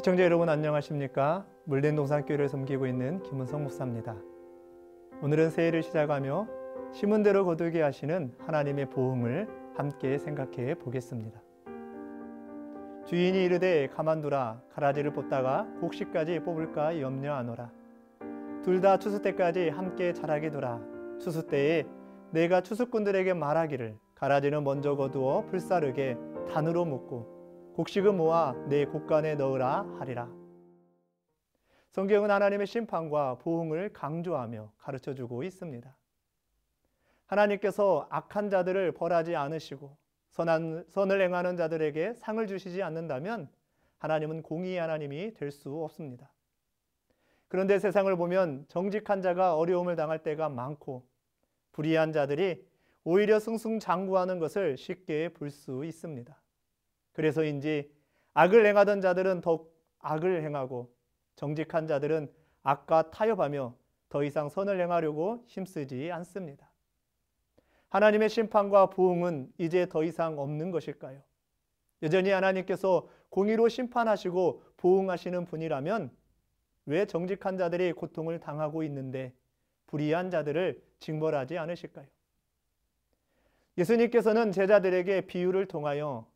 시청자 여러분 안녕하십니까? 물된동산교회를 섬기고 있는 김은성 목사입니다. 오늘은 새해를 시작하며 심은 대로 거두게 하시는 하나님의 보응을 함께 생각해 보겠습니다. 주인이 이르되 가만두라, 가라지를 뽑다가 곡식까지 뽑을까 염려하노라. 둘 다 추수 때까지 함께 자라게 두라. 추수 때에 내가 추수꾼들에게 말하기를 가라지는 먼저 거두어 불사르게 단으로 묶고 곡식은 모아 내 곡간에 넣으라 하리라. 성경은 하나님의 심판과 보응을 강조하며 가르쳐주고 있습니다. 하나님께서 악한 자들을 벌하지 않으시고 선을 행하는 자들에게 상을 주시지 않는다면 하나님은 공의의 하나님이 될 수 없습니다. 그런데 세상을 보면 정직한 자가 어려움을 당할 때가 많고 불의한 자들이 오히려 승승장구하는 것을 쉽게 볼 수 있습니다. 그래서인지 악을 행하던 자들은 더욱 악을 행하고 정직한 자들은 악과 타협하며 더 이상 선을 행하려고 힘쓰지 않습니다. 하나님의 심판과 보응은 이제 더 이상 없는 것일까요? 여전히 하나님께서 공의로 심판하시고 보응하시는 분이라면 왜 정직한 자들이 고통을 당하고 있는데 불의한 자들을 징벌하지 않으실까요? 예수님께서는 제자들에게 비유를 통하여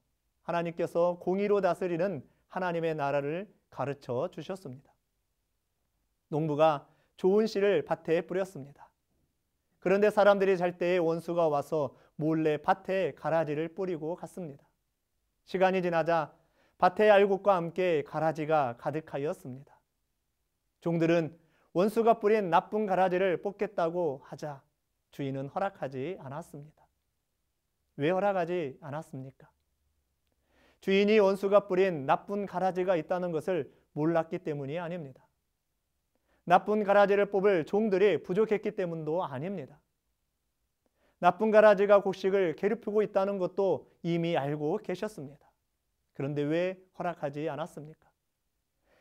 하나님께서 공의로 다스리는 하나님의 나라를 가르쳐 주셨습니다. 농부가 좋은 씨를 밭에 뿌렸습니다. 그런데 사람들이 잘 때에 원수가 와서 몰래 밭에 가라지를 뿌리고 갔습니다. 시간이 지나자 밭의 알곡과 함께 가라지가 가득하였습니다. 종들은 원수가 뿌린 나쁜 가라지를 뽑겠다고 하자 주인은 허락하지 않았습니다. 왜 허락하지 않았습니까? 주인이 원수가 뿌린 나쁜 가라지가 있다는 것을 몰랐기 때문이 아닙니다. 나쁜 가라지를 뽑을 종들이 부족했기 때문도 아닙니다. 나쁜 가라지가 곡식을 괴롭히고 있다는 것도 이미 알고 계셨습니다. 그런데 왜 허락하지 않았습니까?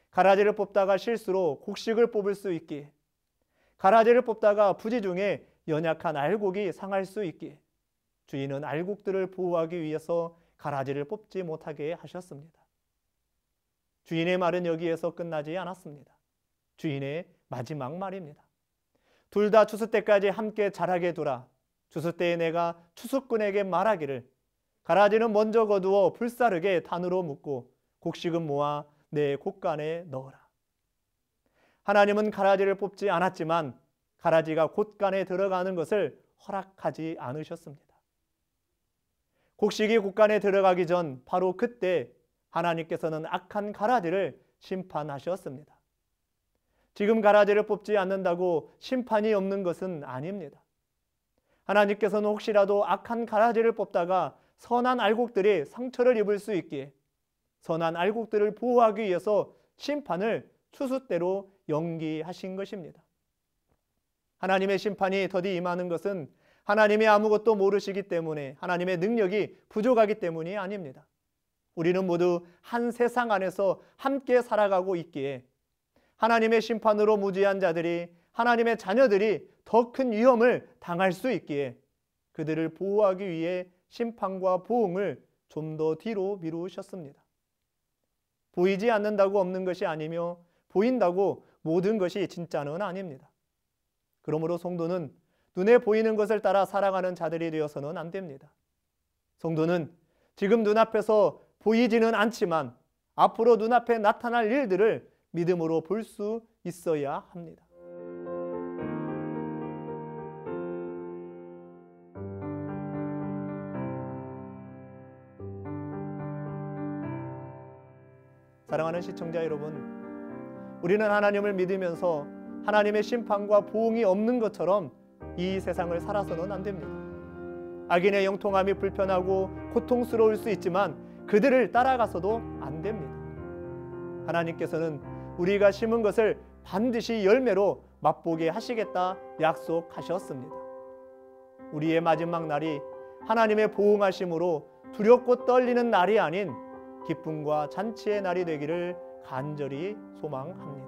가라지를 뽑다가 실수로 곡식을 뽑을 수 있기에, 가라지를 뽑다가 부지 중에 연약한 알곡이 상할 수 있기에 주인은 알곡들을 보호하기 위해서 가라지를 뽑지 못하게 하셨습니다. 주인의 말은 여기에서 끝나지 않았습니다. 주인의 마지막 말입니다. 둘 다 추수 때까지 함께 자라게 두라. 추수 때에 내가 추수꾼에게 말하기를 가라지는 먼저 거두어 불사르게 단으로 묶고 곡식은 모아 내 곡간에 넣어라. 하나님은 가라지를 뽑지 않았지만 가라지가 곡간에 들어가는 것을 허락하지 않으셨습니다. 곡식이 곡간에 들어가기 전 바로 그때 하나님께서는 악한 가라지를 심판하셨습니다. 지금 가라지를 뽑지 않는다고 심판이 없는 것은 아닙니다. 하나님께서는 혹시라도 악한 가라지를 뽑다가 선한 알곡들이 상처를 입을 수 있기에 선한 알곡들을 보호하기 위해서 심판을 추수 때로 연기하신 것입니다. 하나님의 심판이 더디 임하는 것은 하나님이 아무것도 모르시기 때문에, 하나님의 능력이 부족하기 때문이 아닙니다. 우리는 모두 한 세상 안에서 함께 살아가고 있기에 하나님의 심판으로 무지한 자들이, 하나님의 자녀들이 더 큰 위험을 당할 수 있기에 그들을 보호하기 위해 심판과 보응을 좀 더 뒤로 미루셨습니다. 보이지 않는다고 없는 것이 아니며 보인다고 모든 것이 진짜는 아닙니다. 그러므로 성도는 눈에 보이는 것을 따라 살아가는 자들이 되어서는 안 됩니다. 성도는 지금 눈앞에서 보이지는 않지만 앞으로 눈앞에 나타날 일들을 믿음으로 볼 수 있어야 합니다. 사랑하는 시청자 여러분, 우리는 하나님을 믿으면서 하나님의 심판과 보응이 없는 것처럼 이 세상을 살아서는 안 됩니다. 악인의 영통함이 불편하고 고통스러울 수 있지만 그들을 따라가서도 안 됩니다. 하나님께서는 우리가 심은 것을 반드시 열매로 맛보게 하시겠다 약속하셨습니다. 우리의 마지막 날이 하나님의 보응하심으로 두렵고 떨리는 날이 아닌 기쁨과 잔치의 날이 되기를 간절히 소망합니다.